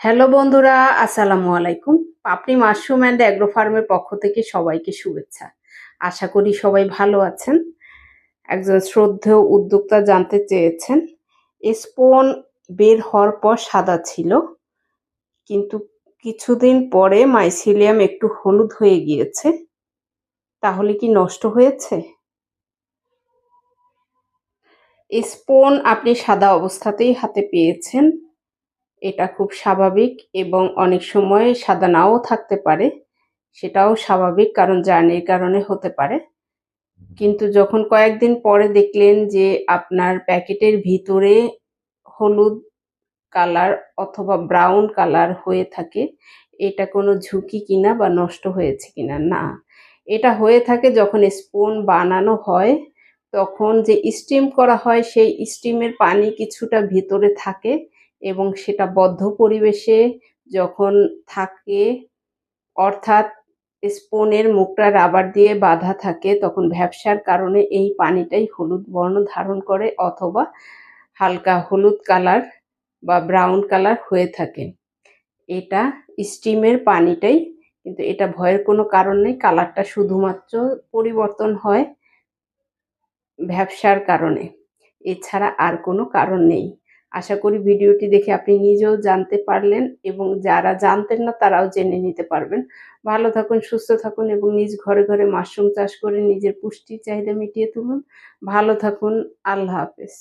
Hello বন্ধুরা, আসসালামু আলাইকুম। পাপড়ি মাশরুম অ্যান্ড অ্যাগ্রো ফার্মের পক্ষ থেকে সবাইকে শুভেচ্ছা। আশা করি সবাই ভালো আছেন। একজন শ্রদ্ধেয় উদ্যোক্তা জানতে চেয়েছেন, স্পোন বের হওয়ার পর সাদা ছিল, কিন্তু কিছুদিন পরে মাইসিলিয়াম একটু হলুদ হয়ে গিয়েছে। তাহলে কি নষ্ট হয়েছে? স্পোন আপনি সাদা অবস্থাতেই হাতে পেয়েছেন। এটা খুব স্বাভাবিক এবং অনেক সময় সাদা নাও থাকতে পারে। সেটাও স্বাভাবিক, কারণ জার্নির কারণে হতে পারে। কিন্তু যখন কয়েকদিন পরে দেখলেন যে আপনার প্যাকেটের ভিতরে হলুদ কালার অথবা ব্রাউন কালার হয়ে থাকে, এটা কোনো ঝুঁকি কিনা বা নষ্ট হয়েছে কিনা? না, এটা হয়ে থাকে যখন স্পুন বানানো হয়, তখন যে স্টিম করা হয় সেই স্টিমের পানি কিছুটা ভিতরে থাকে এবং সেটা বদ্ধ পরিবেশে যখন থাকে, অর্থাৎ স্পুনের মুখটা রাবার দিয়ে বাঁধা থাকে, তখন ভ্যাপসার কারণে এই পানিটাই হলুদ বর্ণ ধারণ করে অথবা হালকা হলুদ কালার বা ব্রাউন কালার হয়ে থাকে। এটা স্টিমের পানিটাই, কিন্তু এটা ভয়ের কোনো কারণ নেই। কালারটা শুধুমাত্র পরিবর্তন হয় ভ্যাপসার কারণে, এছাড়া আর কোনো কারণ নেই। আশা করি ভিডিওটি দেখে আপনি নিজেও জানতে পারলেন এবং যারা জানতেন না তারাও জেনে নিতে পারবেন। ভালো থাকুন, সুস্থ থাকুন এবং নিজ ঘরে ঘরে মাশরুম চাষ করে নিজের পুষ্টির চাহিদা মিটিয়ে তুলুন। ভালো থাকুন। আল্লাহ হাফেজ।